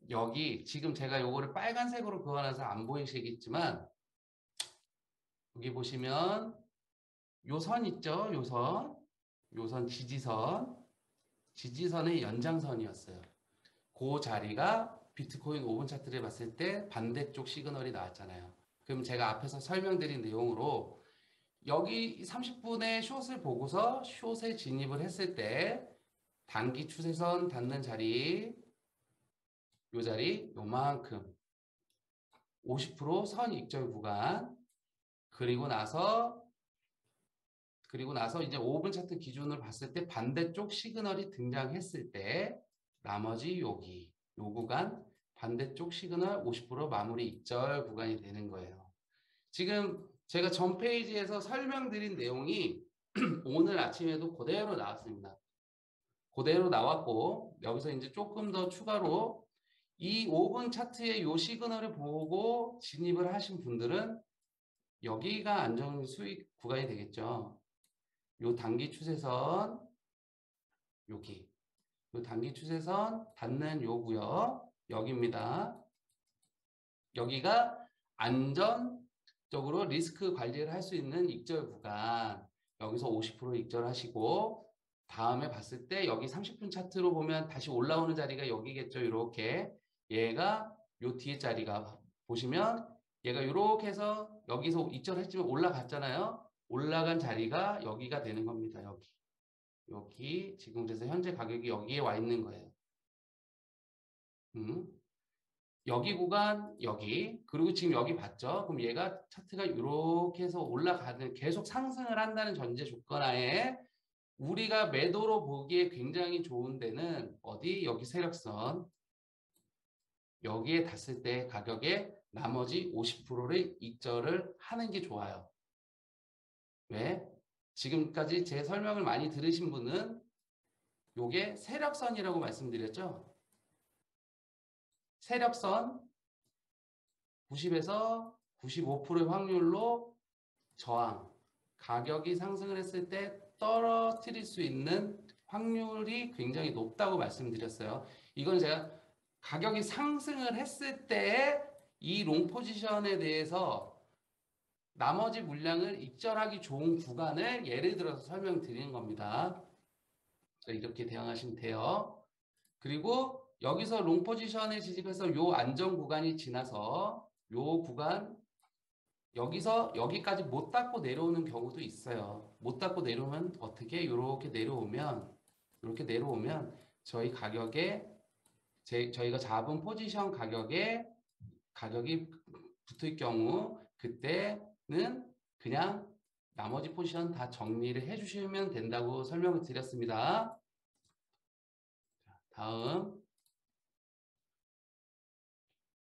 여기 지금 제가 요거를 빨간색으로 그어놔서 안 보이시겠지만 여기 보시면 요 선 있죠? 요 선 지지선의 연장선이었어요. 그 자리가 비트코인 5분 차트를 봤을 때 반대쪽 시그널이 나왔잖아요. 그럼 제가 앞에서 설명드린 내용으로 여기 30분의 숏을 보고서 숏에 진입을 했을 때 단기 추세선 닿는 자리 요 자리 요만큼 50% 선 익절 구간 그리고 나서 이제 5분 차트 기준으로 봤을 때 반대쪽 시그널이 등장했을 때 나머지 여기 요 구간 반대쪽 시그널 50% 마무리 익절 구간이 되는 거예요. 지금 제가 전 페이지에서 설명드린 내용이 오늘 아침에도 그대로 나왔습니다. 그대로 나왔고 여기서 이제 조금 더 추가로 이 5분 차트의 요 시그널을 보고 진입을 하신 분들은 여기가 안정 수익 구간이 되겠죠. 요 단기 추세선 여기 요 단기 추세선 닿는 요 구역 여기입니다. 여기가 안전적으로 리스크 관리를 할 수 있는 익절 구간 여기서 50% 익절하시고 다음에 봤을 때 여기 30분 차트로 보면 다시 올라오는 자리가 여기겠죠. 이렇게 얘가 요 뒤에 자리가 보시면 얘가 이렇게 해서 여기서 익절했지만 올라갔잖아요. 올라간 자리가 여기가 되는 겁니다. 여기 지금 그래서 현재 가격이 여기에 와 있는 거예요. 여기 구간 여기 그리고 지금 여기 봤죠? 그럼 얘가 차트가 이렇게 해서 올라가는 계속 상승을 한다는 전제 조건 하에 우리가 매도로 보기에 굉장히 좋은 데는 어디? 여기 세력선 여기에 닿았을 때 가격의 나머지 50%를 익절을 하는 게 좋아요. 왜? 지금까지 제 설명을 많이 들으신 분은 요게 세력선이라고 말씀드렸죠? 세력선 90에서 95%의 확률로 저항, 가격이 상승을 했을 때 떨어뜨릴 수 있는 확률이 굉장히 높다고 말씀드렸어요. 이건 제가 가격이 상승을 했을 때 이 롱 포지션에 대해서 나머지 물량을 익절하기 좋은 구간을 예를 들어서 설명드리는 겁니다. 이렇게 대응하시면 돼요. 그리고 여기서 롱 포지션에 진입해서 요 안정 구간이 지나서 요 구간 여기서 여기까지 못 닫고 내려오는 경우도 있어요. 못 닫고 내려오면 어떻게? 이렇게 내려오면 저희 가격에 저희가 잡은 포지션 가격이 붙을 경우 그때는 그냥 나머지 포지션 다 정리를 해주시면 된다고 설명을 드렸습니다. 다음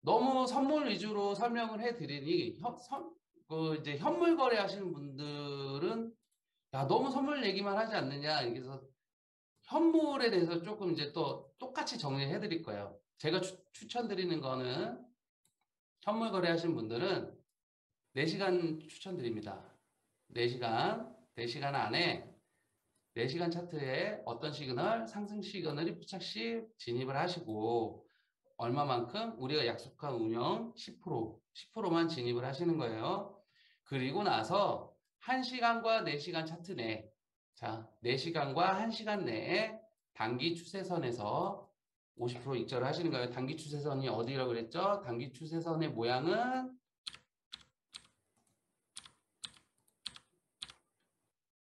너무 선물 위주로 설명을 해드리니 이제 현물 거래 하시는 분들은 야, 너무 선물 얘기만 하지 않느냐. 그래서 현물에 대해서 조금 이제 또 똑같이 정리해 드릴 거예요. 제가 추천드리는 거는 현물 거래하신 분들은 4시간 추천드립니다. 4시간 안에 4시간 차트에 어떤 시그널, 상승 시그널이 포착 시 진입을 하시고 얼마만큼 우리가 약속한 운영 10%만 진입을 하시는 거예요. 그리고 나서 1시간과 4시간 차트 내, 자, 4시간과 1시간 내에 단기 추세선에서 50% 익절을 하시는 거예요. 단기 추세선이 어디라고 그랬죠? 단기 추세선의 모양은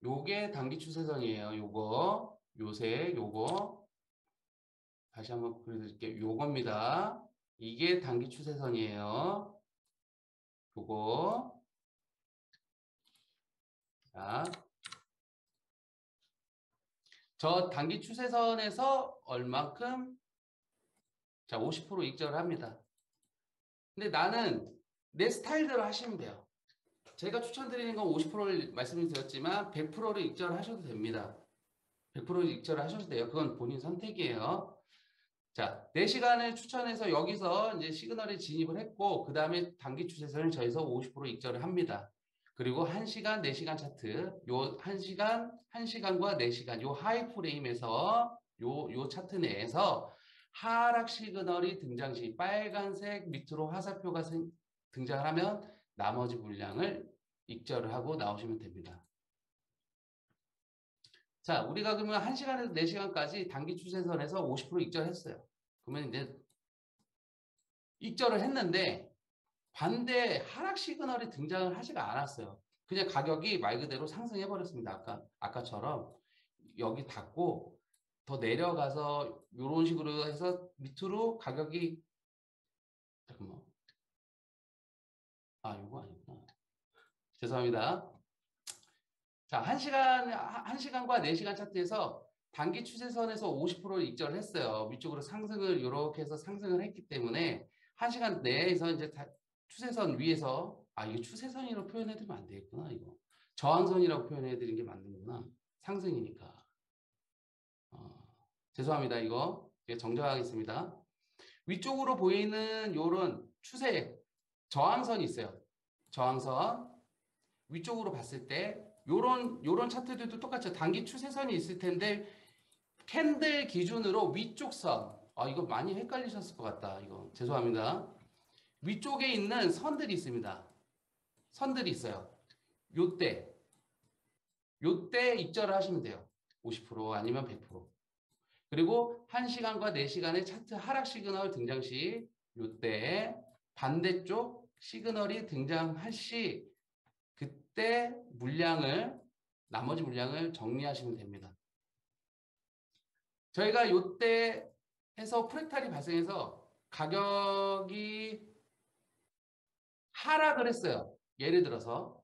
요게 단기 추세선이에요. 요거, 요새, 요거. 다시 한번 그려드릴게요. 요겁니다. 이게 단기 추세선이에요. 요거. 자, 저 단기 추세선에서 얼만큼? 자, 50% 익절을 합니다. 근데 나는 내 스타일대로 하시면 돼요. 제가 추천드리는 건 50%를 말씀드렸지만 100%를 익절하셔도 됩니다. 100%를 익절하셔도 돼요. 그건 본인 선택이에요. 자, 4시간을 추천해서 여기서 이제 시그널에 진입을 했고, 그 다음에 단기 추세선을 저에서 50% 익절을 합니다. 그리고 1시간, 4시간 차트, 요 1시간과 4시간, 요 하이 프레임에서 요 차트 내에서 하락 시그널이 등장 시 빨간색 밑으로 화살표가 등장을 하면 나머지 물량을 익절을 하고 나오시면 됩니다. 자, 우리가 그러면 1시간에서 4시간까지 단기 추세선에서 50% 익절했어요. 그러면 이제 익절을 했는데 반대 하락 시그널이 등장을 하지가 않았어요. 그냥 가격이 말 그대로 상승해 버렸습니다. 아까처럼 여기 닫고 더 내려가서 이런 식으로 해서 밑으로 가격이 잠깐만. 아, 이거 아니구나. 죄송합니다. 자, 1시간과 4시간 차트에서 단기 추세선에서 50%를 익절을 했어요. 위쪽으로 상승을 이렇게 해서 상승을 했기 때문에 1시간 내에서 이제 추세선 위에서 이게 추세선이라고 표현해드리면 안 되겠구나. 이거 저항선이라고 표현해드리는 게 맞는구나. 상승이니까. 죄송합니다. 이거 정정하겠습니다. 위쪽으로 보이는 요런 추세 저항선이 있어요. 저항선 위쪽으로 봤을 때 요런 차트들도 똑같죠. 단기 추세선이 있을 텐데 캔들 기준으로 위쪽 선. 이거 많이 헷갈리셨을 것 같다. 이거 죄송합니다. 위쪽에 있는 선들이 있습니다. 선들이 있어요. 요때 입절을 하시면 돼요. 50% 아니면 100%. 그리고 1시간과 4시간의 차트 하락 시그널 등장 시 요때 반대쪽 시그널이 등장할 시 그때 나머지 물량을 정리하시면 됩니다. 저희가 요때 해서 프랙탈이 발생해서 가격이 하락을 했어요. 예를 들어서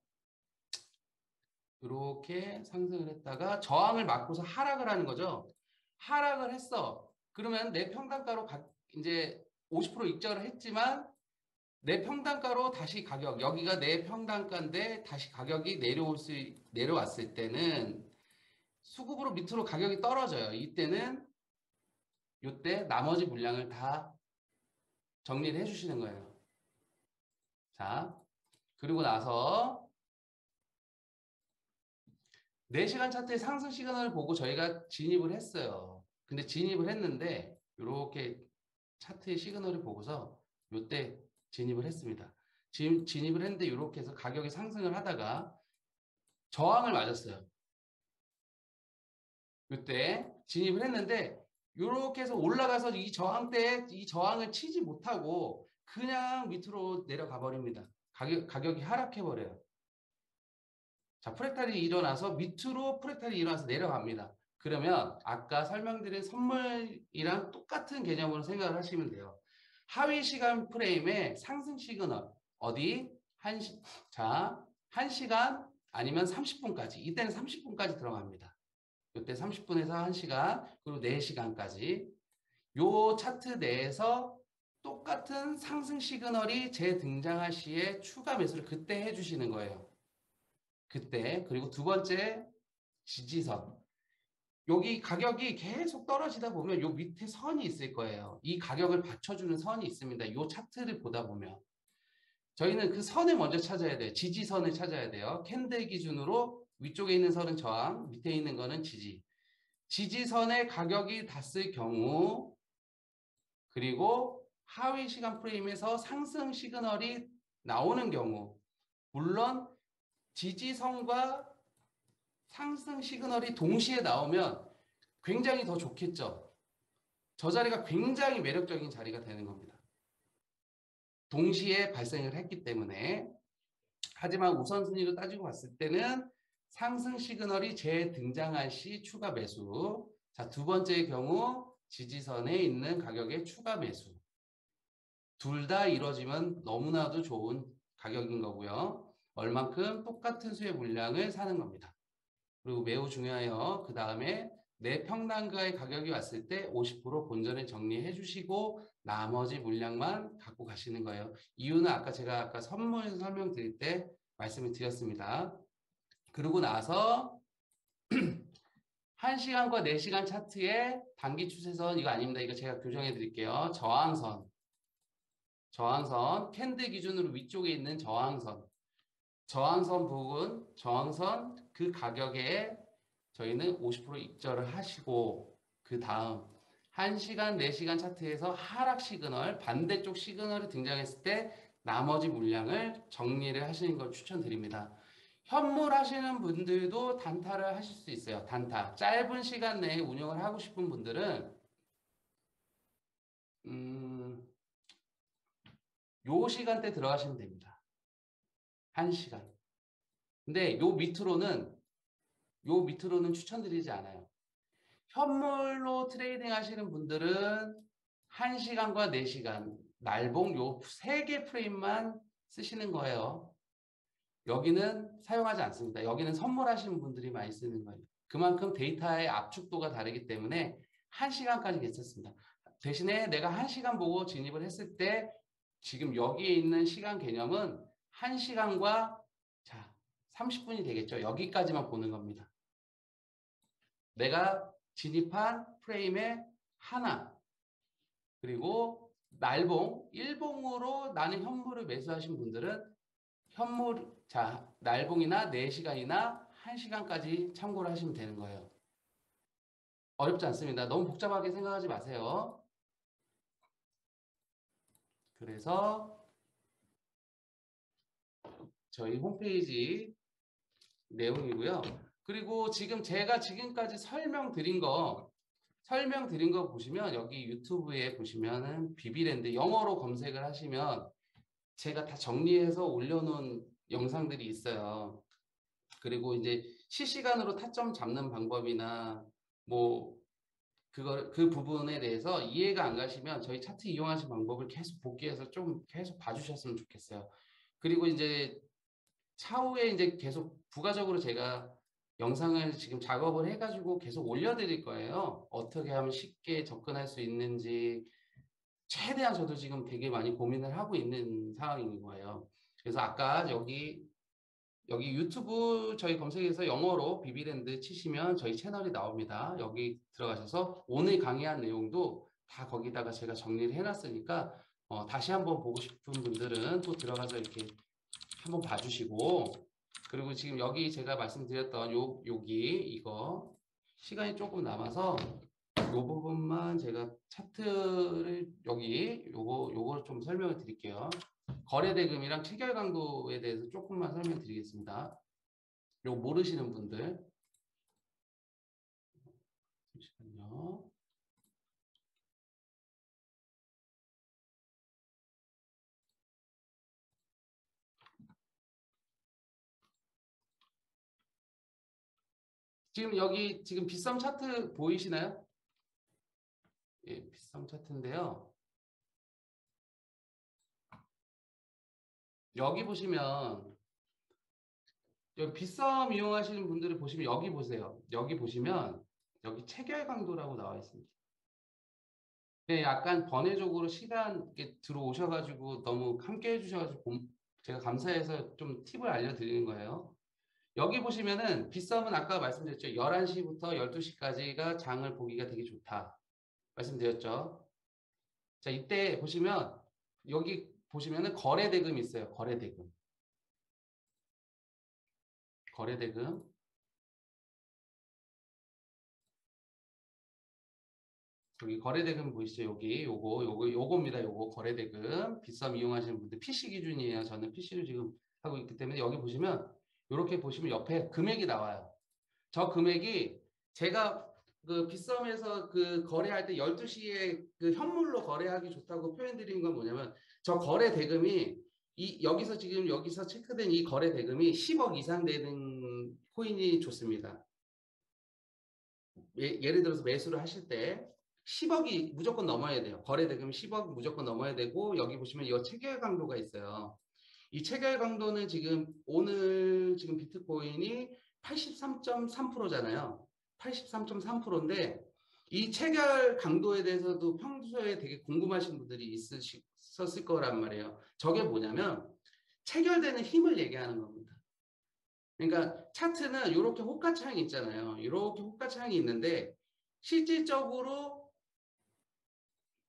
이렇게 상승을 했다가 저항을 맞고서 하락을 하는 거죠. 하락을 했어. 그러면 내 평단가로 이제 50% 익절을 했지만 내 평단가로 다시 가격, 여기가 내 평단가인데 다시 가격이 내려왔을 때는 수급으로 밑으로 가격이 떨어져요. 이때 나머지 물량을 다 정리를 해주시는 거예요. 자, 그리고 나서 4시간 차트의 상승 시그널을 보고 저희가 진입을 했어요. 근데 진입을 했는데 이렇게 차트의 시그널을 보고서 이때 진입을 했습니다. 진입을 했는데 이렇게 해서 가격이 상승을 하다가 저항을 맞았어요. 이때 진입을 했는데 이렇게 해서 올라가서 이 저항대에 이 저항을 치지 못하고 그냥 밑으로 내려가 버립니다. 가격이 하락해 버려요. 자, 프랙탈이 일어나서 밑으로 프랙탈이 일어나서 내려갑니다. 그러면 아까 설명드린 선물이랑 똑같은 개념으로 생각을 하시면 돼요. 하위 시간 프레임의 상승 시그널 어디? 1시간 아니면 30분까지 이때는 30분까지 들어갑니다. 이때 30분에서 1시간 그리고 4시간까지 요 차트 내에서 똑같은 상승 시그널이 재등장할 시에 추가 매수를 그때 해주시는 거예요. 그때 그리고 두 번째 지지선. 여기 가격이 계속 떨어지다 보면 요 밑에 선이 있을 거예요. 이 가격을 받쳐주는 선이 있습니다. 요 차트를 보다 보면. 저희는 그 선을 먼저 찾아야 돼요. 지지선을 찾아야 돼요. 캔들 기준으로 위쪽에 있는 선은 저항, 밑에 있는 거는 지지. 지지선의 가격이 닿을 경우, 그리고 하위 시간 프레임에서 상승 시그널이 나오는 경우, 물론 지지선과 상승 시그널이 동시에 나오면 굉장히 더 좋겠죠. 저 자리가 굉장히 매력적인 자리가 되는 겁니다. 동시에 발생을 했기 때문에. 하지만 우선순위로 따지고 봤을 때는 상승 시그널이 재등장할 시 추가 매수. 자, 두 번째의 경우 지지선에 있는 가격의 추가 매수. 둘 다 이루어지면 너무나도 좋은 가격인 거고요. 얼만큼 똑같은 수의 물량을 사는 겁니다. 그리고 매우 중요해요. 그 다음에 내 평단가의 가격이 왔을 때 50% 본전을 정리해 주시고 나머지 물량만 갖고 가시는 거예요. 이유는 제가 아까 선물 설명드릴 때 말씀을 드렸습니다. 그러고 나서 1시간과 4시간 차트의 단기 추세선 이거 아닙니다. 이거 제가 교정해 드릴게요. 저항선. 캔들 기준으로 위쪽에 있는 저항선. 저항선 부분, 저항선 그 가격에 저희는 50% 입절을 하시고 그 다음 1시간, 4시간 차트에서 하락 시그널, 반대쪽 시그널이 등장했을 때 나머지 물량을 정리를 하시는 걸 추천드립니다. 현물 하시는 분들도 단타를 하실 수 있어요. 단타. 짧은 시간 내에 운영을 하고 싶은 분들은 요 시간대 들어가시면 됩니다. 1시간. 근데 요 밑으로는 추천드리지 않아요. 현물로 트레이딩 하시는 분들은 1시간과 4시간, 날봉 요 3개 프레임만 쓰시는 거예요. 여기는 사용하지 않습니다. 여기는 선물하시는 분들이 많이 쓰는 거예요. 그만큼 데이터의 압축도가 다르기 때문에 1시간까지 괜찮습니다. 대신에 내가 1시간 보고 진입을 했을 때 지금 여기에 있는 시간 개념은 1시간과 자 30분이 되겠죠. 여기까지만 보는 겁니다. 내가 진입한 프레임의 하나, 그리고 날봉, 일봉으로 나는 현물을 매수하신 분들은 날봉이나 4시간이나 1시간까지 참고를 하시면 되는 거예요. 어렵지 않습니다. 너무 복잡하게 생각하지 마세요. 그래서 저희 홈페이지 내용이고요. 그리고 제가 지금까지 설명드린 거 보시면 여기 유튜브에 보시면은 비비랜드 영어로 검색을 하시면 제가 다 정리해서 올려놓은 영상들이 있어요. 그리고 이제 실시간으로 타점 잡는 방법이나 뭐 그 부분에 대해서 이해가 안 가시면 저희 차트 이용하시는 방법을 계속 복귀해서 좀 계속 봐주셨으면 좋겠어요. 그리고 이제 차후에 이제 계속 부가적으로 제가 영상을 지금 작업을 해가지고 계속 올려드릴 거예요. 어떻게 하면 쉽게 접근할 수 있는지 최대한 저도 지금 되게 많이 고민을 하고 있는 상황인 거예요. 그래서 아까 여기 유튜브 저희 검색해서 영어로 비비랜드 치시면 저희 채널이 나옵니다. 여기 들어가셔서 오늘 강의한 내용도 다 거기다가 제가 정리를 해놨으니까 다시 한번 보고 싶은 분들은 또 들어가서 이렇게 한번 봐주시고, 그리고 지금 여기 제가 말씀드렸던 여기 이거 시간이 조금 남아서 요 부분만 제가 차트를 요거 좀 설명을 드릴게요. 거래대금이랑 체결 강도에 대해서 조금만 설명드리겠습니다. 요거 모르시는 분들 잠시만요. 지금 여기 빗썸 차트 보이시나요? 예, 빗썸 차트인데요. 여기 보시면 여기 빗썸 이용하시는 분들을 보시면 여기 보세요. 여기 보시면 여기 체결 강도라고 나와 있습니다. 네, 약간 번외적으로 시간 이렇게 들어오셔가지고 너무 함께 해주셔가지고 제가 감사해서 좀 팁을 알려드리는 거예요. 여기 보시면은 빗썸은 아까 말씀드렸죠. 11시부터 12시까지가 장을 보기가 되게 좋다. 말씀드렸죠. 자, 이때 보시면 여기 보시면은 거래대금이 있어요. 거래대금. 거래대금. 여기 거래대금 보이시죠? 여기 요겁니다. 요거 거래대금. 빗썸 이용하시는 분들 PC 기준이에요. 저는 PC로 지금 하고 있기 때문에 여기 보시면 이렇게 보시면 옆에 금액이 나와요. 저 금액이 제가 그 빗썸에서 그 거래할 때 12시에 그 현물로 거래하기 좋다고 표현드린 건 뭐냐면 저 거래 대금이 여기서 지금 여기서 체크된 이 거래 대금이 10억 이상 되는 코인이 좋습니다. 예를 들어서 매수를 하실 때 10억이 무조건 넘어야 돼요. 거래 대금이 10억 무조건 넘어야 되고 여기 보시면 이 체결 강도가 있어요. 이 체결 강도는 지금 오늘 지금 비트코인이 83.3%잖아요. 83.3%인데 이 체결 강도에 대해서도 평소에 되게 궁금하신 분들이 있으셨을 거란 말이에요. 저게 뭐냐면 체결되는 힘을 얘기하는 겁니다. 그러니까 차트는 이렇게 호가창이 있잖아요. 이렇게 호가창이 있는데 실질적으로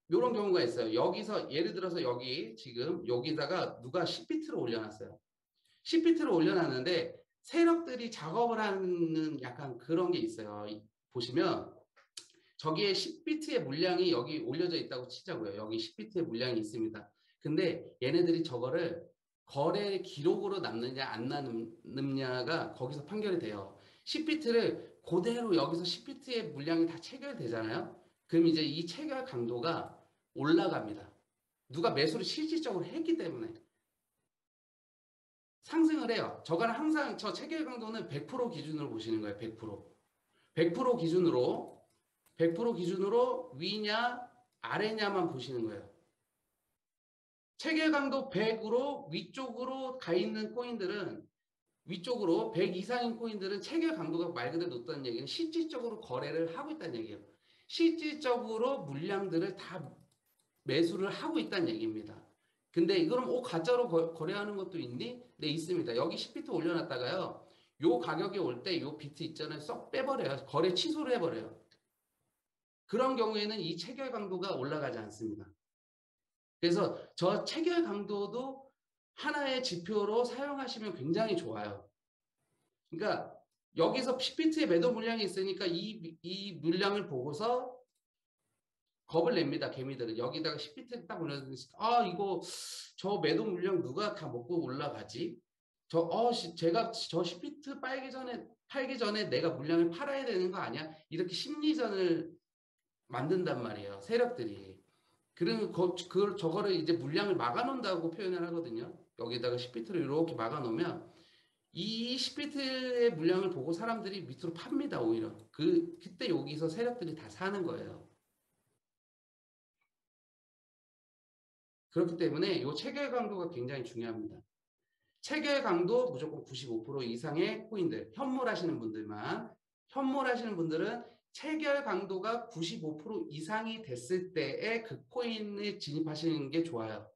이런 경우가 있어요. 여기서 예를 들어서 여기 지금 여기다가 누가 10비트를 올려놨어요. 10비트를 올려놨는데 세력들이 작업을 하는 약간 그런 게 있어요. 보시면 저기에 10비트의 물량이 여기 올려져 있다고 치자고요. 여기 10비트의 물량이 있습니다. 근데 얘네들이 저거를 거래 기록으로 남느냐 안 남느냐가 거기서 판결이 돼요. 10비트를 그대로 여기서 10비트의 물량이 다 체결되잖아요. 그럼 이제 이 체결 강도가 올라갑니다. 누가 매수를 실질적으로 했기 때문에 상승을 해요. 저거는 항상 저 체결 강도는 100% 기준으로 보시는 거예요. 100%. 100% 기준으로 100% 기준으로 위냐 아래냐만 보시는 거예요. 체결 강도 100으로 위쪽으로 가 있는 코인들은 위쪽으로 100 이상인 코인들은 체결 강도가 말 그대로 높다는 얘기는 실질적으로 거래를 하고 있다는 얘기예요. 실질적으로 물량들을 다 매수를 하고 있다는 얘기입니다. 근데 그럼 가짜로 거래하는 것도 있니? 네, 있습니다. 여기 10비트 올려놨다가요. 요 가격이 올 때 요 비트 있잖아요. 쏙 빼버려요. 거래 취소를 해버려요. 그런 경우에는 이 체결 강도가 올라가지 않습니다. 그래서 저 체결 강도도 하나의 지표로 사용하시면 굉장히 좋아요. 그러니까 여기서 10비트의 매도 물량이 있으니까 이 물량을 보고서 겁을 냅니다. 개미들은. 여기다가 10비트 딱 올려주니까 이거 저 매도 물량 누가 다 먹고 올라가지? 제가 저 10비트 팔기 전에 내가 물량을 팔아야 되는 거 아니야? 이렇게 심리전을 만든단 말이에요. 세력들이. 그러면 저거를 이제 물량을 막아놓는다고 표현을 하거든요. 여기다가 10비트를 이렇게 막아놓으면 이 10비트의 물량을 보고 사람들이 밑으로 팝니다. 오히려. 그때 여기서 세력들이 다 사는 거예요. 그렇기 때문에 이 체결 강도가 굉장히 중요합니다. 체결 강도 무조건 95% 이상의 코인들, 현물하시는 분들만, 현물하시는 분들은 체결 강도가 95% 이상이 됐을 때에 그 코인을 진입하시는 게 좋아요.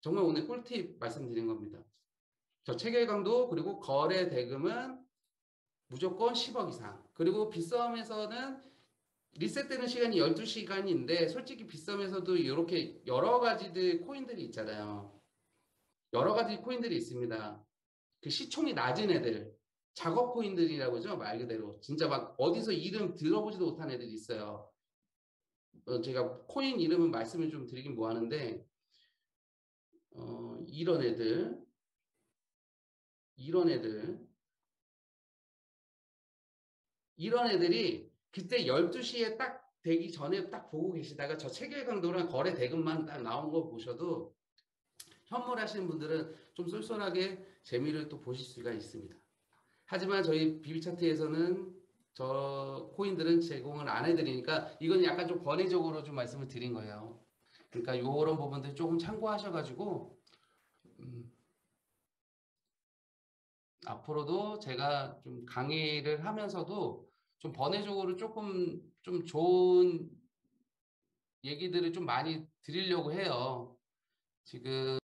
정말 오늘 꿀팁 말씀드린 겁니다. 저 체결 강도 그리고 거래 대금은 무조건 10억 이상. 그리고 빗썸에서는 리셋되는 시간이 12시간인데 솔직히 빗썸에서도 이렇게 여러 가지들 코인들이 있잖아요. 여러 가지 코인들이 있습니다. 그 시총이 낮은 애들, 작업 코인들이라고 하죠. 말 그대로. 진짜 막 어디서 이름 들어보지도 못한 애들이 있어요. 제가 코인 이름은 말씀을 좀 드리긴 뭐하는데 이런 애들, 이런 애들, 이런 애들이 그때 12시에 딱 되기 전에 딱 보고 계시다가 저 체결 강도랑 거래 대금만 딱 나온 거 보셔도 현물 하시는 분들은 좀 쏠쏠하게 재미를 또 보실 수가 있습니다. 하지만 저희 비비차트에서는 저 코인들은 제공을 안 해드리니까 이건 약간 좀 권위적으로 좀 말씀을 드린 거예요. 그러니까 이런 부분들 조금 참고하셔가지고 앞으로도 제가 좀 강의를 하면서도 좀 번외적으로 조금 좀 좋은 얘기들을 좀 많이 드리려고 해요. 지금